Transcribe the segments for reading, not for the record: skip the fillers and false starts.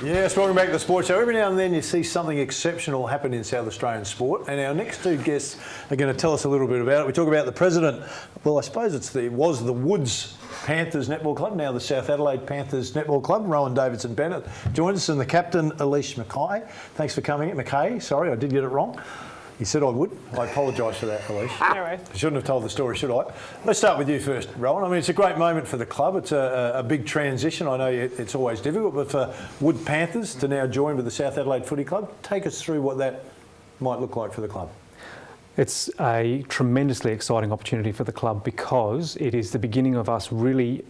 Yes, welcome back to the Sports Show. Every now and then you see something exceptional happen in South Australian sport, and our next two guests are going to tell us a little bit about it. We talk about the president. Well, I suppose was the Woods Panthers Netball Club, now the South Adelaide Panthers Netball Club. Rohan Davidson Bennett joins us, and the captain, Eilish Mackay. Thanks for coming in. Mackay, sorry, I did get it wrong. You said I would. I apologise for that, Eilish. No worries. I shouldn't have told the story, should I? Let's start with you first, Rohan. I mean, it's a great moment for the club. It's a big transition. I know it's always difficult, but for Wood Panthers to now join with the South Adelaide Footy Club, take us through what that might look like for the club. It's a tremendously exciting opportunity for the club because it is the beginning of us really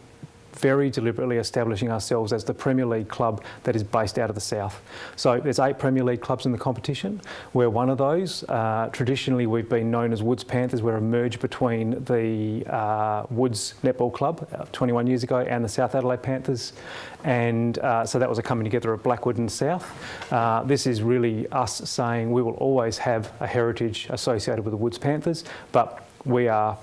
very deliberately establishing ourselves as the Premier League club that is based out of the south. So there's 8 Premier League clubs in the competition. We're one of those. Traditionally, we've been known as Woods Panthers. We're a merge between the Woods Netball Club 21 years ago and the South Adelaide Panthers. And so that was a coming together of Blackwood and South. This is really us saying we will always have a heritage associated with the Woods Panthers, but we are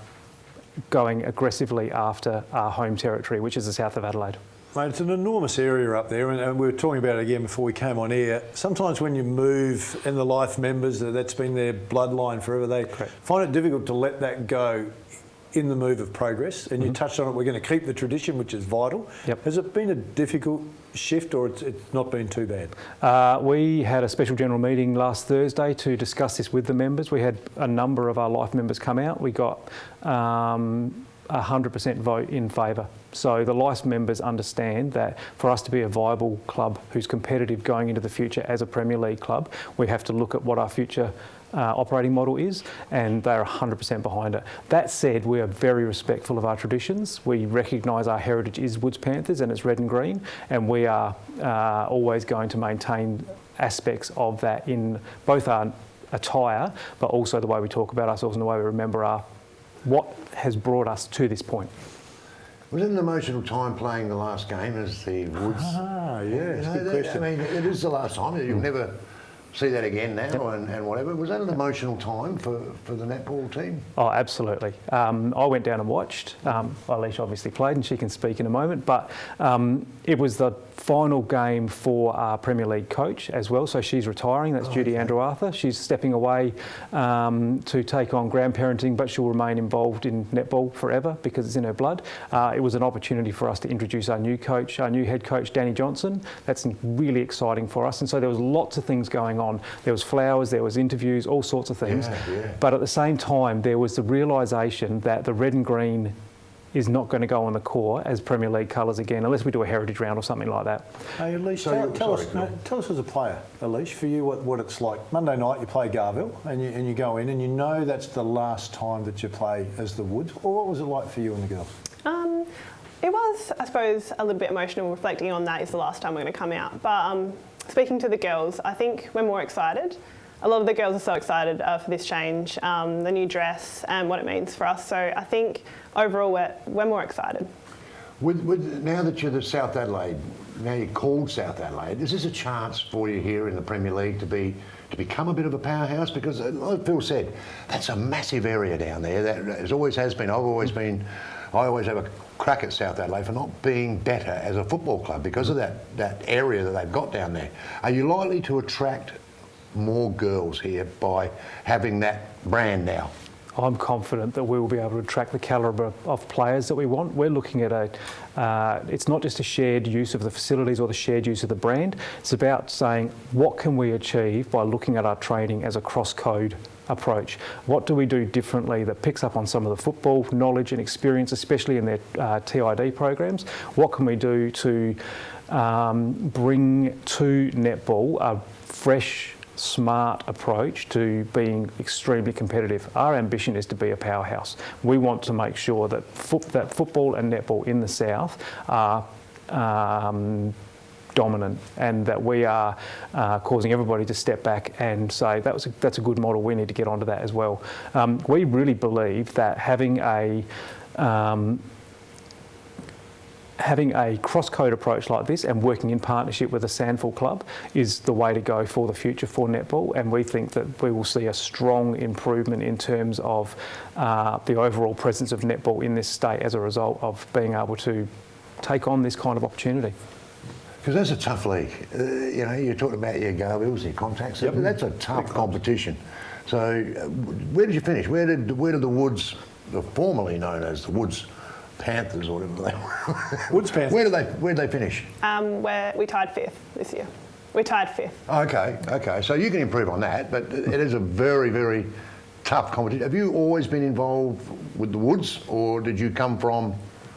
going aggressively after our home territory, which is the south of Adelaide. Mate, it's an enormous area up there, and we were talking about it again before we came on air. Sometimes when you move in the life members, that's been their bloodline forever, they find it difficult to let that go in the move of progress. And you touched on it, we're going to keep the tradition, which is vital. Yep. Has it been a difficult shift, or it's not been too bad? We had a special general meeting last Thursday to discuss this with the members. We had a number of our life members come out. We got 100% vote in favour. So the life members understand that for us to be a viable club who's competitive going into the future as a Premier League club, we have to look at what our future operating model is, and they're 100% behind it. That said, we are very respectful of our traditions. We recognise our heritage is Woods Panthers and it's red and green, and we are always going to maintain aspects of that in both our attire, but also the way we talk about ourselves and the way we remember what has brought us to this point. Was it an emotional time playing the last game as the Woods? Yes, good question. I mean, it is the last time. You'll never see that again now and whatever. Was that an emotional time for the netball team? Oh, absolutely. I went down and watched. Eilish obviously played, and she can speak in a moment, but it was the final game for our Premier League coach as well, so she's retiring. That's Judy Andrew Arthur. She's stepping away to take on grandparenting, but she'll remain involved in netball forever because it's in her blood. It was an opportunity for us to introduce our new coach, our new head coach, Danny Johnson. That's really exciting for us, and so there was lots of things going on. There was flowers, there was interviews, all sorts of things. But at the same time, there was the realisation that the red and green is not going to go on the core as Premier League colours again, unless we do a heritage round or something like that. Hey, Eilish, tell us as a player, Eilish, for you what it's like. Monday night you play Garville and you go in and you know that's the last time that you play as the Woods. Well, what was it like for you and the girls? It was, I suppose, a little bit emotional reflecting on that is the last time we're going to come out. But speaking to the girls, I think we're more excited. A lot of the girls are so excited for this change, the new dress and what it means for us. So I think overall we're more excited. Now that you're the South Adelaide, now you're called South Adelaide, is this a chance for you here in the Premier League to become a bit of a powerhouse? Because like Phil said, that's a massive area down there. That always has been. I always have a crack at South Adelaide for not being better as a football club because of that area that they've got down there. Are you likely to attract more girls here by having that brand now? I'm confident that we will be able to attract the calibre of players that we want. We're looking at it's not just a shared use of the facilities or the shared use of the brand. It's about saying, what can we achieve by looking at our training as a cross-code approach? What do we do differently that picks up on some of the football knowledge and experience, especially in their TID programs? What can we do to bring to netball a fresh, smart approach to being extremely competitive? Our ambition is to be a powerhouse. We want to make sure that football and netball in the south are dominant, and that we are causing everybody to step back and say that's a good model. We need to get onto that as well. We really believe that having a cross-code approach like this and working in partnership with a SANFL club is the way to go for the future for netball, and we think that we will see a strong improvement in terms of the overall presence of netball in this state as a result of being able to take on this kind of opportunity. Because that's a tough league. You know, you're talking about your Garvilles, your contacts. Yep. That's a tough competition. So, where did you finish? Where did the Woods, formerly known as the Woods Panthers, or whatever they were? Woods Panthers. Where did they finish? We tied 5th this year. We tied 5th. Okay. So you can improve on that, but it is a very, very tough competition. Have you always been involved with the Woods, or did you come from?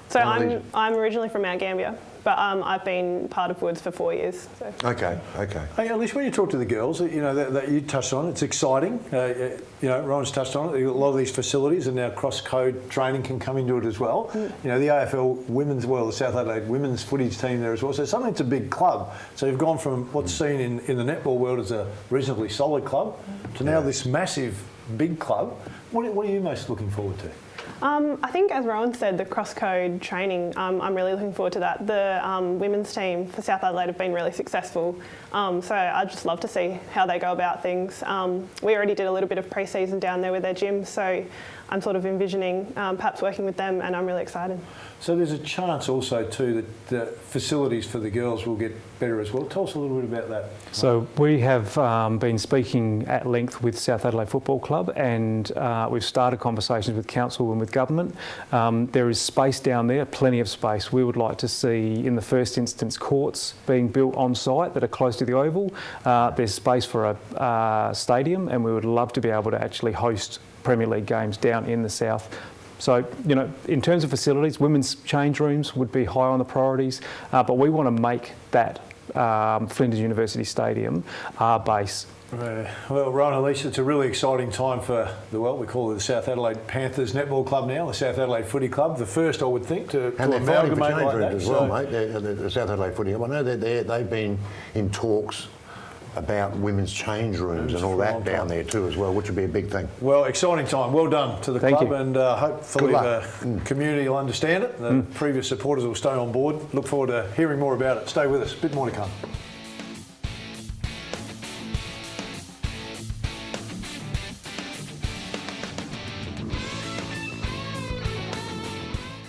So I'm originally from Mount Gambier, but I've been part of Woods for 4 years. So. Okay. Hey, Eilish, when you talk to the girls, you know, that you touched on, it's exciting. You know, Rohan's touched on it. A lot of these facilities and now cross-code training can come into it as well. You know, the AFL women's, the South Adelaide women's footage team there as well. So suddenly it's a big club. So you've gone from what's seen in the netball world as a reasonably solid club to now this massive, big club. What are you most looking forward to? I think, as Rohan said, the cross-code training, I'm really looking forward to that. The women's team for South Adelaide have been really successful, so I'd just love to see how they go about things. We already did a little bit of pre-season down there with their gym, so I'm sort of envisioning perhaps working with them, and I'm really excited. So there's a chance also too that the facilities for the girls will get better as well. Tell us a little bit about that. So we have been speaking at length with South Adelaide Football Club, and we've started conversations with council and with government. There is space down there, plenty of space. We would like to see, in the first instance, courts being built on site that are close to the oval. There's space for a stadium, and we would love to be able to actually host Premier League games down in the south. So, you know, in terms of facilities, women's change rooms would be high on the priorities, but we want to make that Flinders University Stadium our base. Well, Rohan, Eilish, it's a really exciting time for we call it the South Adelaide Panthers Netball Club now, the South Adelaide Footy Club, the first, I would think, to amalgamate like that. As well, mate, the South Adelaide Footy Club. I know they've been in talks about women's change rooms and all that down there too as well, which would be a big thing. Well, exciting time. Well done to the Thank club, you. and hopefully the community will understand it. The previous supporters will stay on board. Look forward to hearing more about it. Stay with us. A bit more to come.